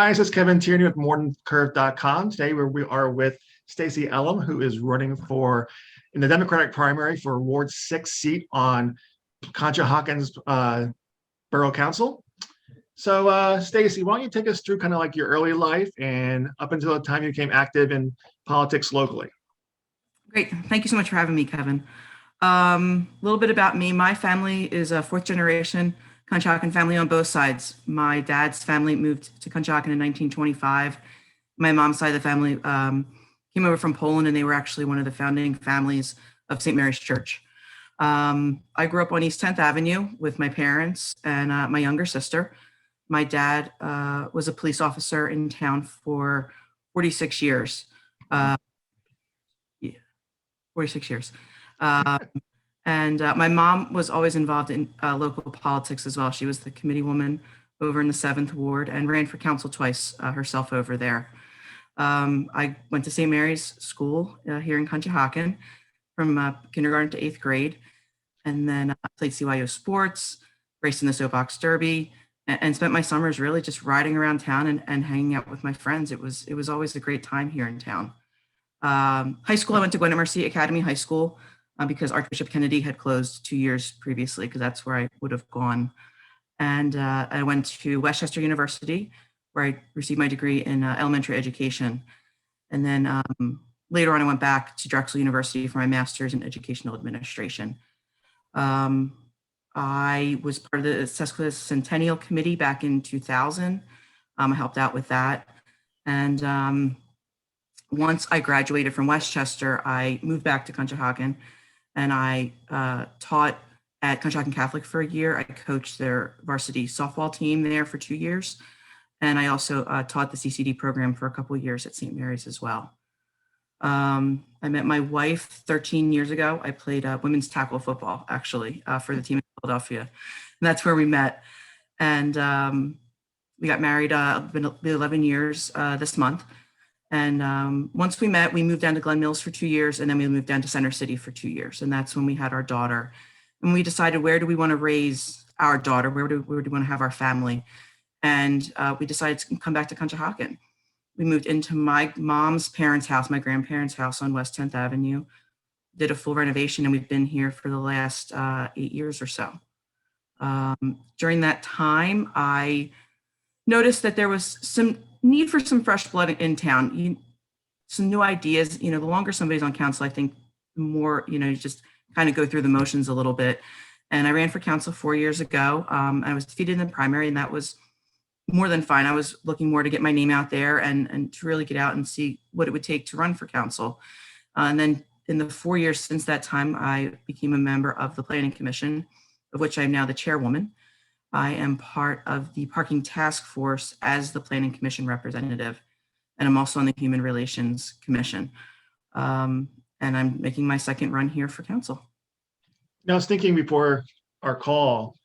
Hi, this is Kevin Tierney with MoreThanTheCurve.com. Today we are with Stacy Ellam, who is running for in the Democratic primary for Ward 6 seat on Conshohocken's Borough Council. So Stacy, why don't you take us through kind of like your early life and up until the time you became active in politics locally? Great. Thank you so much for having me, Kevin. A little bit about me. My family is a fourth generation Conshohocken family on both sides. My dad's family moved to Conshohocken in 1925. My mom's side of the family came over from Poland, and they were actually one of the founding families of St. Mary's Church. I grew up on East 10th Avenue with my parents and my younger sister. My dad was a police officer in town for 46 years. 46 years. And my mom was always involved in local politics as well. She was the committee woman over in the 7th Ward and ran for council twice herself over there. I went to St. Mary's School here in Conshohocken from kindergarten to 8th grade. And then I played CYO sports, raced in the soapbox derby, and spent my summers really just riding around town and hanging out with my friends. It was always a great time here in town. High school, I went to Marci Academy High School because Archbishop Kennedy had closed 2 years previously, because that's where I would have gone. And I went to Westchester University, where I received my degree in elementary education. And then later on, I went back to Drexel University for my master's in educational administration. I was part of the Sesquicentennial Committee back in 2000. I helped out with that. And once I graduated from Westchester, I moved back to Conshohocken, and I taught at Conshohocken Catholic for a year. I coached their varsity softball team there for 2 years. And I also taught the CCD program for a couple of years at St. Mary's as well. I met my wife 13 years ago. I played women's tackle football, actually, for the team in Philadelphia. And that's where we met. And we got married, been 11 years this month. And once we met, we moved down to Glen Mills for 2 years, and then we moved down to Center City for 2 years. And that's when we had our daughter. And we decided, where do we want to raise our daughter? Where do we want to have our family? And we decided to come back to Conshohocken. We moved into my mom's parents' house, my grandparents' house on West 10th Avenue, did a full renovation, and we've been here for the last 8 years or so. During that time, I noticed that there was some need for some fresh blood in town, some new ideas. The longer somebody's on council, I think the more, you just kind of go through the motions a little bit. And I ran for council 4 years ago. I was defeated in the primary, and that was more than fine. I was looking more to get my name out there and to really get out and see what it would take to run for council. And then in the 4 years since that time, I became a member of the Planning Commission, of which I'm now the chairwoman. I am part of the Parking Task Force as the Planning Commission representative, and I'm also on the Human Relations Commission. And I'm making my second run here for council. Now, I was thinking before our call,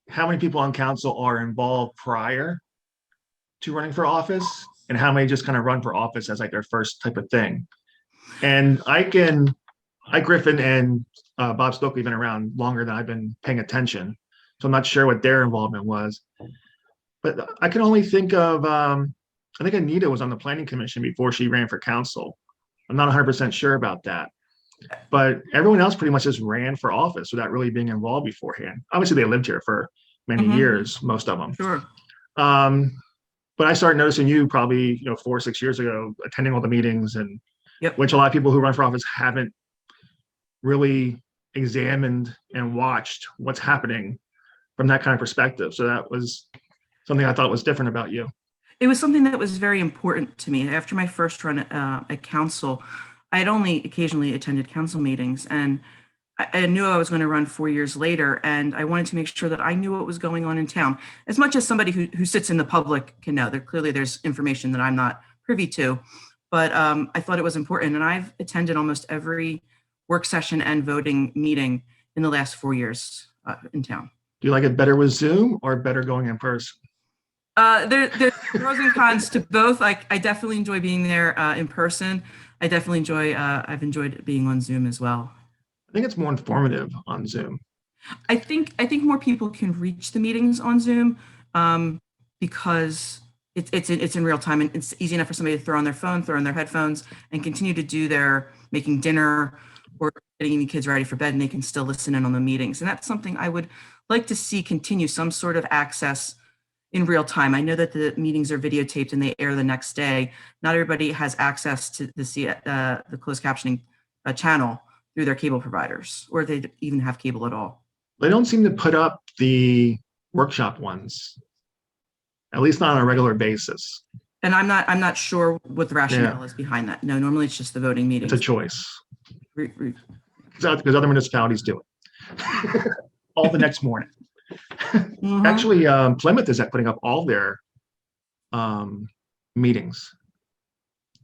how many people on council are involved prior to running for office, and how many just kind of run for office as like their first type of thing? And Griffin and Bob Stokely have been around longer than I've been paying attention, so I'm not sure what their involvement was. But I can only think of, I think Anita was on the Planning Commission before she ran for council. I'm not 100% sure about that. But everyone else pretty much just ran for office without really being involved beforehand. Obviously, they lived here for many years, most of them. Sure. But I started noticing you probably 4 or 6 years ago, attending all the meetings, and which a lot of people who run for office haven't really examined and watched what's happening from that kind of perspective. So that was something I thought was different about you. It was something that was very important to me. After my first run at council, I had only occasionally attended council meetings, and I knew I was going to run 4 years later, and I wanted to make sure that I knew what was going on in town. As much as somebody who sits in the public can know, clearly there's information that I'm not privy to, but I thought it was important, and I've attended almost every work session and voting meeting in the last 4 years in town. Do you like it better with Zoom or better going in person? There's pros and cons to both. I definitely enjoy being there in person. I definitely I've enjoyed being on Zoom as well. I think it's more informative on Zoom. I think more people can reach the meetings on Zoom because it's in real time, and it's easy enough for somebody to throw on their phone, throw on their headphones, and continue to do their making dinner or getting the kids ready for bed, and they can still listen in on the meetings. And that's something I would like to see continue, some sort of access in real time. I know that the meetings are videotaped and they air the next day. Not everybody has access to the closed captioning channel through their cable providers, or they even have cable at all. They don't seem to put up the workshop ones, at least not on a regular basis. And I'm not sure what the rationale is behind that. No, normally it's just the voting meetings. It's a choice. Because other municipalities do it all the next morning. Mm-hmm. Actually, Plymouth is putting up all their meetings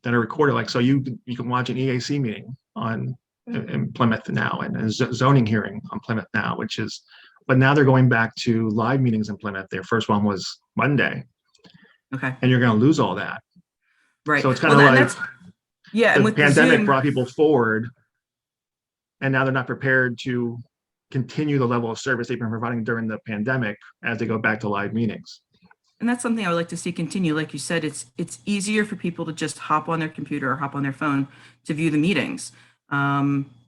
that are recorded. Like, so you can watch an EAC meeting in Plymouth now, and a zoning hearing on Plymouth now, but now they're going back to live meetings in Plymouth. Their first one was Monday. Okay. And you're going to lose all that. Right. So it's kind of like, yeah, the pandemic brought people forward, and now they're not prepared to continue the level of service they've been providing during the pandemic as they go back to live meetings. And that's something I would like to see continue. Like you said, it's easier for people to just hop on their computer or hop on their phone to view the meetings.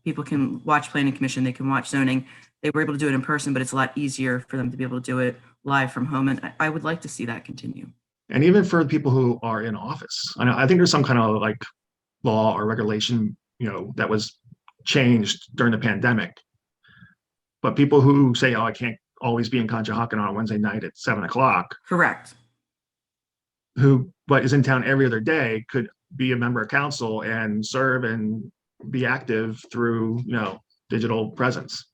People can watch planning commission, they can watch zoning. They were able to do it in person, but it's a lot easier for them to be able to do it live from home. And I would like to see that continue. And even for people who are in office, I think there's some kind of like law or regulation, that was changed during the pandemic. But people who say, "Oh, I can't always be in Conshohocken on a Wednesday night at 7:00," correct, but is in town every other day, could be a member of council and serve and be active through, digital presence.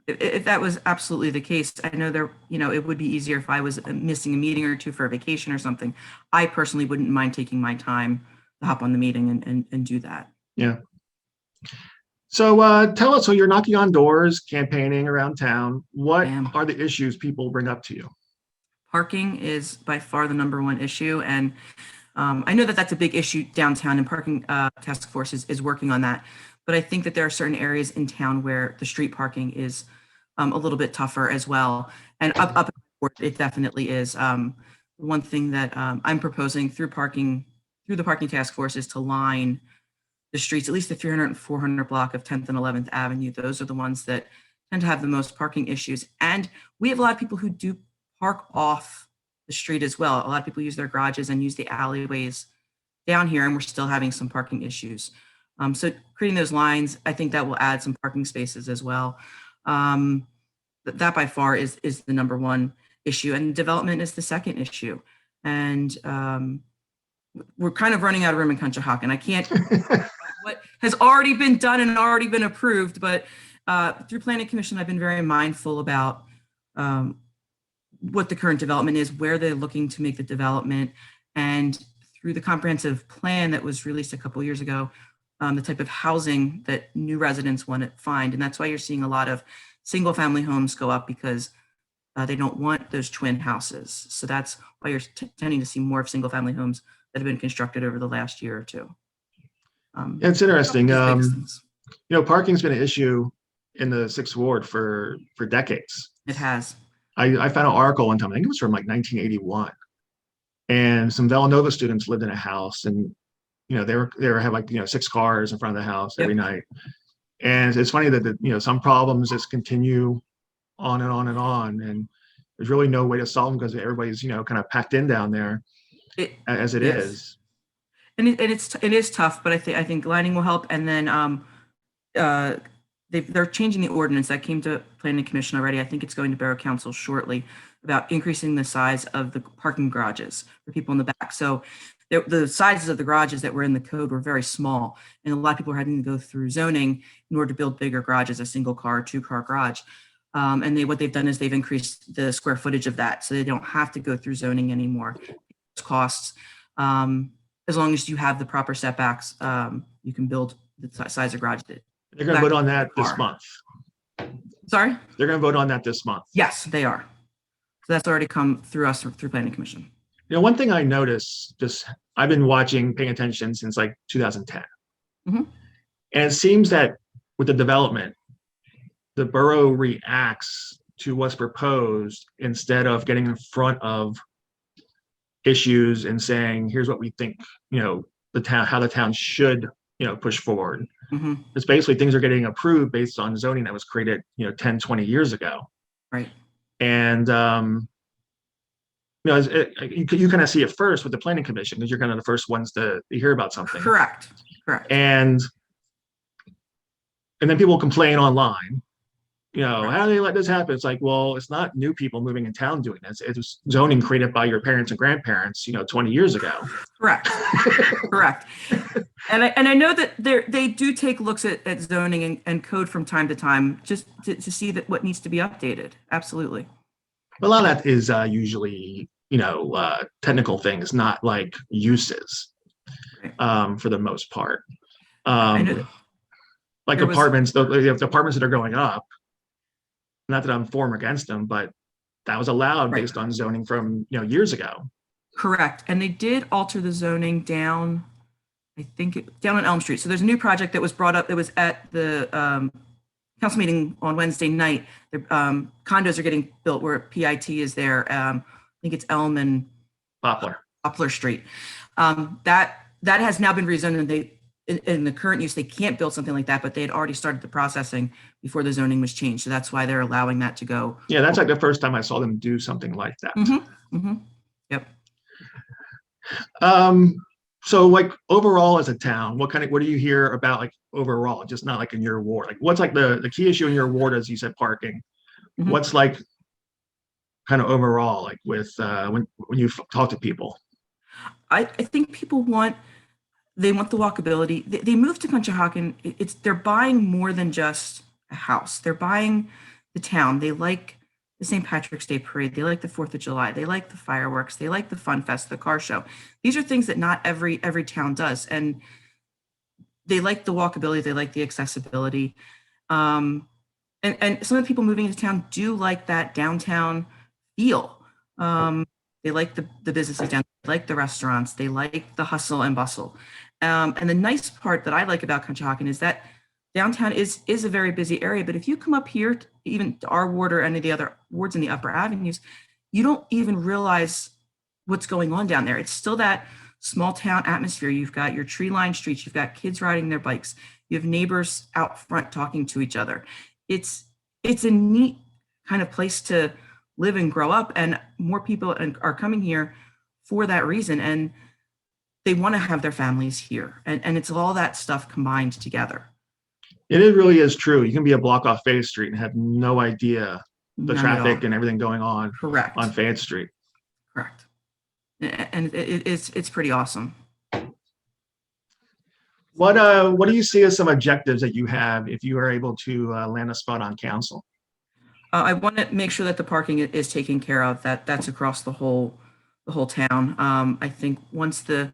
If that was absolutely the case, I know it would be easier if I was missing a meeting or two for a vacation or something. I personally wouldn't mind taking my time to hop on the meeting and do that. Yeah. So tell us, so you're knocking on doors, campaigning around town. What are the issues people bring up to you? Parking is by far the number one issue. And I know that that's a big issue downtown, and parking task force is working on that. But I think that there are certain areas in town where the street parking is a little bit tougher as well. And up it definitely is. One thing that I'm proposing through the parking task force is to line the streets, at least the 300 and 400 block of 10th and 11th Avenue. Those are the ones that tend to have the most parking issues. And we have a lot of people who do park off the street as well. A lot of people use their garages and use the alleyways down here, and we're still having some parking issues. So creating those lines, I think that will add some parking spaces as well. That by far is the number one issue, and development is the second issue. And we're kind of running out of room in Conshohocken. I can't what has already been done and already been approved, but through Planning Commission, I've been very mindful about what the current development is, where they're looking to make the development, and through the comprehensive plan that was released a couple of years ago, the type of housing that new residents want to find. And that's why you're seeing a lot of single family homes go up, because they don't want those twin houses. So that's why you're tending to see more of single family homes that have been constructed over the last year or two. It's interesting. Parking's been an issue in the 6th Ward for decades. It has. I found an article one time, I think it was from like 1981. And some Villanova students lived in a house, and they had like 6 cars in front of the house every night. And it's funny that some problems just continue on and on and on, and there's really no way to solve them because everybody's kind of packed in down there as it is. And it is tough, but I think lining will help. And then they're changing the ordinance that came to Planning Commission already. I think it's going to Borough Council shortly, about increasing the size of the parking garages for people in the back. So the sizes of the garages that were in the code were very small, and a lot of people are having to go through zoning in order to build bigger garages, a single car, 2-car garage. And what they've done is they've increased the square footage of that, so they don't have to go through zoning anymore. It's costs. As long as you have the proper setbacks, you can build the size of garage. They're going to vote on that this month. Sorry? They're going to vote on that this month. Yes, they are. So that's already come through us through Planning Commission. One thing I noticed, I've been paying attention since like 2010. Mm-hmm. And it seems that with the development, the borough reacts to what's proposed instead of getting in front of issues and saying, here's what we think, the town, how the town should, push forward. Hmm. It's basically things are getting approved based on zoning that was created, 10, 20 years ago. Right. And, you kind of see it first with the planning commission because you're kind of the first ones to hear about something. Correct. Correct. And then people complain online, how do they let this happen? It's like, well, it's not new people moving in town doing this. It was zoning created by your parents and grandparents, 20 years ago. Correct. Correct. And I know that they do take looks at zoning and code from time to time just to see that what needs to be updated. Absolutely. A lot of that is usually, technical things, not like uses, for the most part. I know that like apartments, the apartments that are going up, not that I'm for or against them, but that was allowed based on zoning from, years ago. Correct. And they did alter the zoning down, I think, down on Elm Street. So there's a new project that was brought up that was at the council meeting on Wednesday night. The condos are getting built where PIT is there. I think it's Elm and Poplar Street. That has now been rezoned, and in the current use, they can't build something like that, but they had already started the processing before the zoning was changed. So that's why they're allowing that to go. Yeah, that's like the first time I saw them do something like that. Mm-hmm. Mm-hmm. Yep. So like overall as a town, what do you hear about like overall, just not like in your ward? Like what's like the key issue in your ward, as you said, parking? Mm-hmm. What's like kind of overall, like with when you talk to people? I think people want the walkability. They move to Conshohocken. They're buying more than just a house. They're buying the town. They like the St. Patrick's Day parade. They like the 4th of July. They like the fireworks. They like the fun fest, the car show. These are things that not every town does. And they like the walkability. They like the accessibility. And some of the people moving into town do like that downtown feel. They like the businesses down, they like the restaurants. They like the hustle and bustle. And the nice part that I like about Conshohocken is that downtown is a very busy area, but if you come up here, even to our ward or any of the other wards in the upper avenues, you don't even realize what's going on down there. It's still that small town atmosphere. You've got your tree-lined streets, you've got kids riding their bikes, you have neighbors out front talking to each other. It's a neat kind of place to live and grow up, and more people are coming here for that reason, and they want to have their families here, and it's all that stuff combined together. It really is true. You can be a block off Fayette Street and have no idea the traffic and everything going on. Correct. On Fayette Street. Correct. And it's pretty awesome. What do you see as some objectives that you have if you are able to land a spot on council? I want to make sure that the parking is taken care of. That's across the whole town. I think once the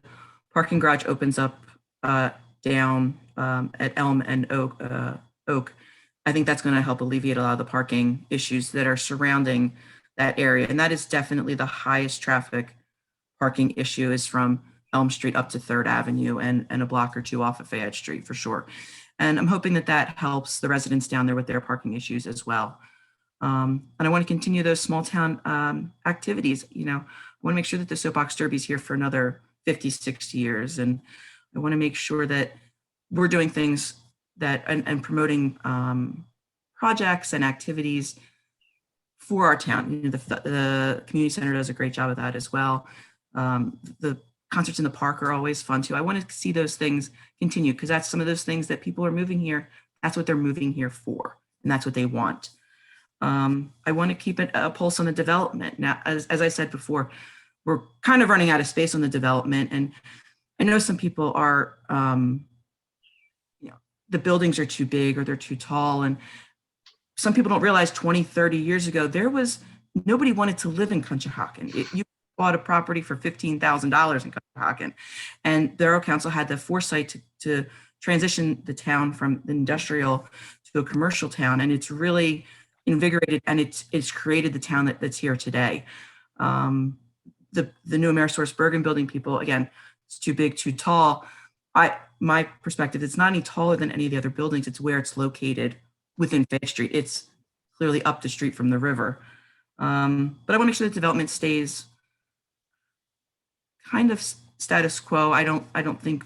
parking garage opens up down at Elm and Oak, I think that's going to help alleviate a lot of the parking issues that are surrounding that area. And that is definitely the highest traffic parking issue, is from Elm Street up to 3rd Avenue and a block or two off of Fayette Street for sure. And I'm hoping that helps the residents down there with their parking issues as well. And I want to continue those small town activities. I want to make sure that the Soapbox Derby is here for another 50, 60 years. And I want to make sure that we're doing things that and promoting projects and activities for our town. The community center does a great job of that as well. The concerts in the park are always fun too. I want to see those things continue, because that's some of those things that people are moving here. That's what they're moving here for, and that's what they want. I want to keep a pulse on the development. Now, as I said before, we're kind of running out of space on the development, and I know some people are, the buildings are too big or they're too tall, and some people don't realize 20, 30 years ago, nobody wanted to live in Conshohocken. You bought a property for $15,000 in Conshohocken, and the Borough Council had the foresight to transition the town from industrial to a commercial town, and it's really invigorated, and it's created the town that's here today. The new AmeriSource Bergen building, again, it's too big, too tall. My perspective, it's not any taller than any of the other buildings. It's where it's located within Fayette Street. It's clearly up the street from the river. But I want to make sure that development stays kind of status quo. I don't think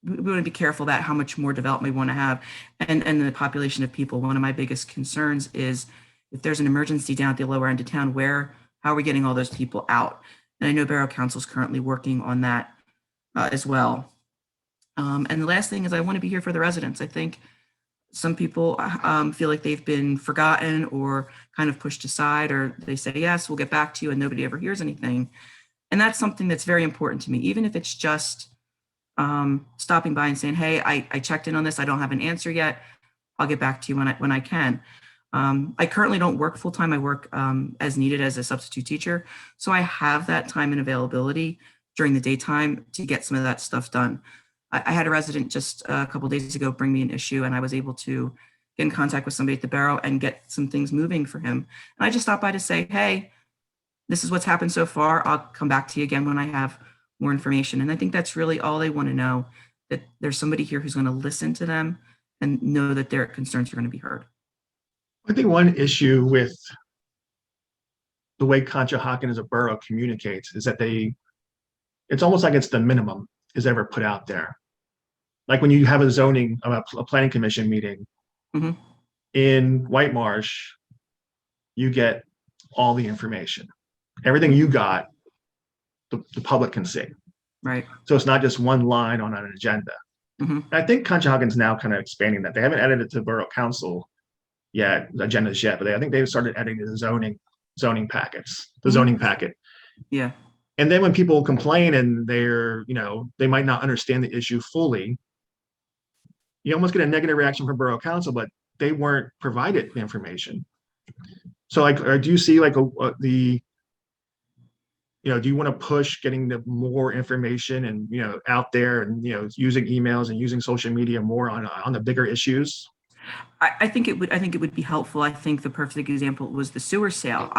we want to be careful about how much more development we want to have, and the population of people. One of my biggest concerns is if there's an emergency down at the lower end of town, how are we getting all those people out? And I know Borough Council is currently working on that as well. And the last thing is I want to be here for the residents. I think some people feel like they've been forgotten or kind of pushed aside, or they say, yes, we'll get back to you, and nobody ever hears anything. And that's something that's very important to me, even if it's just stopping by and saying, hey, I checked in on this. I don't have an answer yet. I'll get back to you when I can. I currently don't work full time. I work as needed as a substitute teacher. So I have that time and availability during the daytime to get some of that stuff done. I had a resident just a couple of days ago bring me an issue, and I was able to get in contact with somebody at the Borough and get some things moving for him. And I just stopped by to say, hey, this is what's happened so far. I'll come back to you again when I have more information. And I think that's really all they want to know, that there's somebody here who's going to listen to them and know that their concerns are going to be heard. I think one issue with the way Conshohocken as a borough communicates is that it's almost like it's the minimum is ever put out there. Like when you have a planning commission meeting in White Marsh, you get all the information. Everything you got, the public can see. Right. So it's not just one line on an agenda. I think Conshahocken's now kind of expanding that. They haven't added it to Borough Council agendas yet, but I think they've started adding the zoning packets, the zoning packet. Yeah. And then when people complain and they might not understand the issue fully, you almost get a negative reaction from Borough Council, but they weren't provided the information. So like, do you see like do you want to push getting the more information and, out there and, using emails and using social media more on the bigger issues? I think it would be helpful. I think the perfect example was the sewer sale.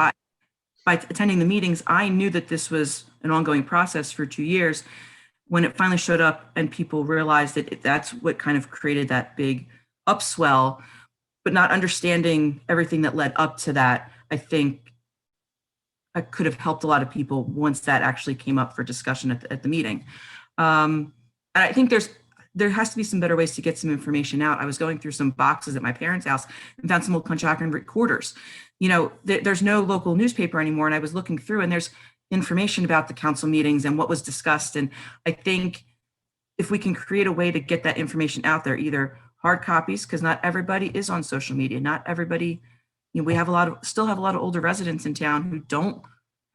By attending the meetings, I knew that this was an ongoing process for 2 years. When it finally showed up and people realized that that's what kind of created that big upswell, but not understanding everything that led up to that, I think I could have helped a lot of people once that actually came up for discussion at the meeting. And I think there has to be some better ways to get some information out. I was going through some boxes at my parents' house and found some old Conshohocken recorders. There's no local newspaper anymore. And I was looking through and there's information about the council meetings and what was discussed. And I think if we can create a way to get that information out there, either hard copies, because not everybody is on social media. Not everybody, we still have a lot of older residents in town who don't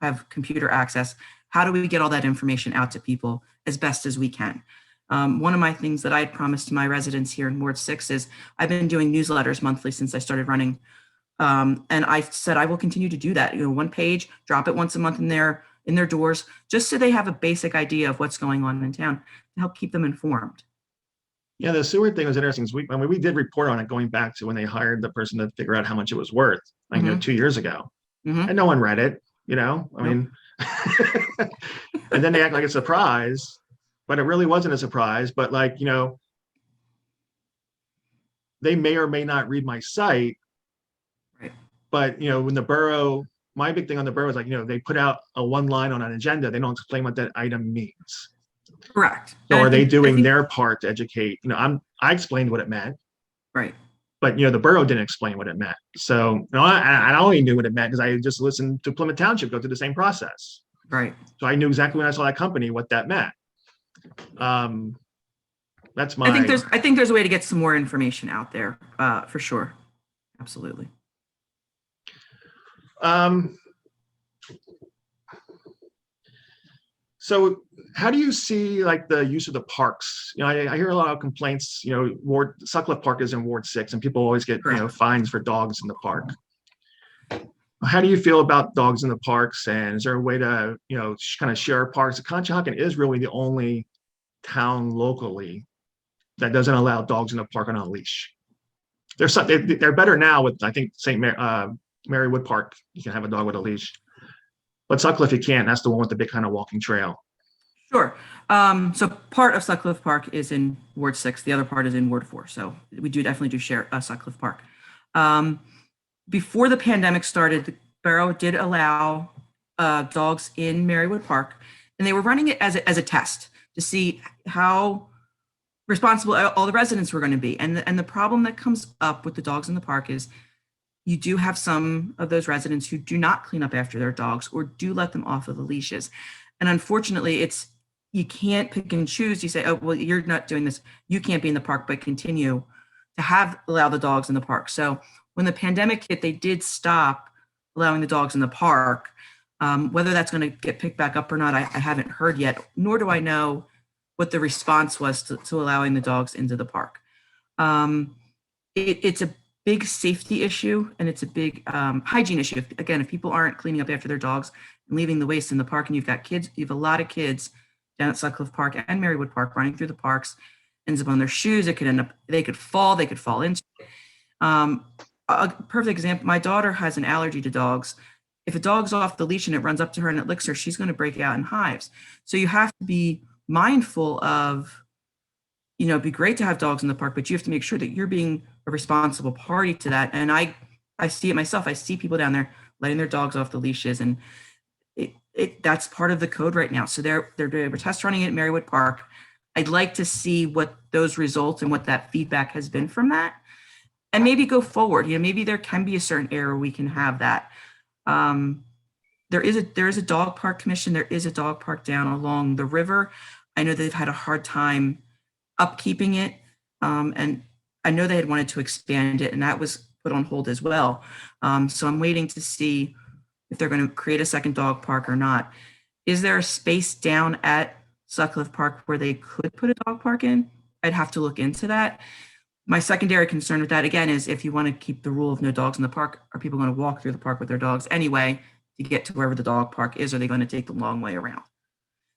have computer access. How do we get all that information out to people as best as we can? One of my things that I had promised to my residents here in Ward 6 is I've been doing newsletters monthly since I started running. And I said I will continue to do that. One page, drop it once a month in their doors, just so they have a basic idea of what's going on in town to help keep them informed. Yeah, the sewer thing was interesting. We did report on it going back to when they hired the person to figure out how much it was worth, 2 years ago. And no one read it, I mean, and then they act like a surprise. But it really wasn't a surprise. But they may or may not read my site. Right. But when the borough, my big thing on the borough is they put out a one line on an agenda. They don't explain what that item means. Correct. So are they doing their part to educate? I explained what it meant. Right. But the borough didn't explain what it meant. So I only knew what it meant because I just listened to Plymouth Township go through the same process. Right. So I knew exactly when I saw that company what that meant. That's my. I think there's a way to get some more information out there, for sure. Absolutely. So how do you see the use of the parks? I hear a lot of complaints. Sutcliffe Park is in Ward 6, and people always get fines for dogs in the park. How do you feel about dogs in the parks? And is there a way to kind of share parks? Conshohocken is really the only town locally that doesn't allow dogs in the park on a leash. They're better now with, I think, Mary Wood Park. You can have a dog with a leash, but Sutcliffe you can't. That's the one with the big kind of walking trail. Sure. So part of Sutcliffe Park is in Ward 6. The other part is in Ward 4. So we definitely share Sutcliffe Park. Before the pandemic started, the borough did allow dogs in Marywood Park. and they were running it as a test to see how responsible all the residents were going to be. And the problem that comes up with the dogs in the park is you do have some of those residents who do not clean up after their dogs or do let them off of the leashes. And unfortunately, you can't pick and choose. You say, oh, well, you're not doing this. You can't be in the park, but continue to allow the dogs in the park. So when the pandemic hit, they did stop allowing the dogs in the park. Whether that's going to get picked back up or not, I haven't heard yet, nor do I know what the response was to allowing the dogs into the park. It's a big safety issue, and it's a big hygiene issue. Again, if people aren't cleaning up after their dogs and leaving the waste in the park, and you've got kids, you have a lot of kids down at Sutcliffe Park and Marywood Park running through the parks, ends up on their shoes. They could fall into it. A perfect example, my daughter has an allergy to dogs. If a dog's off the leash and it runs up to her and it licks her, she's going to break out in hives. So you have to be mindful of, it'd be great to have dogs in the park, but you have to make sure that you're being a responsible party to that. And I see it myself. I see people down there letting their dogs off the leashes, and that's part of the code right now. So they're doing a test running at Marywood Park. I'd like to see what those results and what that feedback has been from that, and maybe go forward. Maybe there can be a certain area we can have that. There is a dog park commission. There is a dog park down along the river. I know they've had a hard time upkeeping it. And I know they had wanted to expand it, and that was put on hold as well. So I'm waiting to see if they're going to create a second dog park or not. Is there a space down at Sutcliffe Park where they could put a dog park in? I'd have to look into that. My secondary concern with that, again, is if you want to keep the rule of no dogs in the park, are people going to walk through the park with their dogs anyway to get to wherever the dog park is? Or are they going to take the long way around?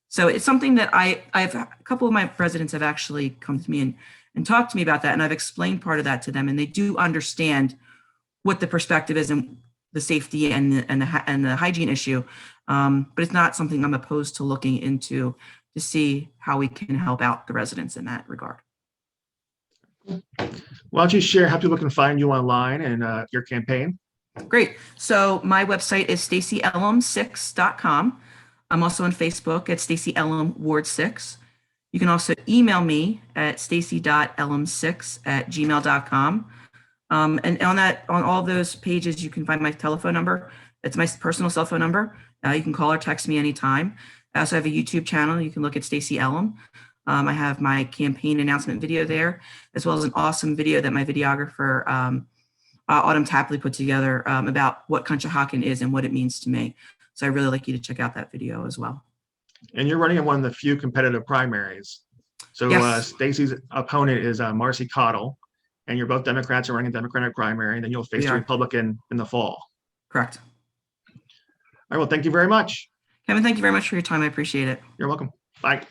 So it's something that I've a couple of my residents have actually come to me and talked to me about that. And I've explained part of that to them, and they do understand what the perspective is and the safety and the hygiene issue. But it's not something I'm opposed to looking into to see how we can help out the residents in that regard. Why don't you share how people can find you online and your campaign? Great. So my website is stacyellam6.com. I'm also on Facebook at Stacy Ellam Ward 6. You can also email me at stacy.ellam6@gmail.com. And on all those pages, you can find my telephone number. It's my personal cell phone number. You can call or text me anytime. I also have a YouTube channel. You can look at Stacy Ellam. I have my campaign announcement video there, as well as an awesome video that my videographer, Autumn Tapley, put together about what Conshohocken is and what it means to me. So I'd really like you to check out that video as well. And you're running in one of the few competitive primaries. So yes. Stacy's opponent is Marci Caudle, and you're both Democrats are running a Democratic primary, and then you'll face a Republican in the fall. Correct. All right, well, thank you very much. Kevin, thank you very much for your time. I appreciate it. You're welcome. Bye.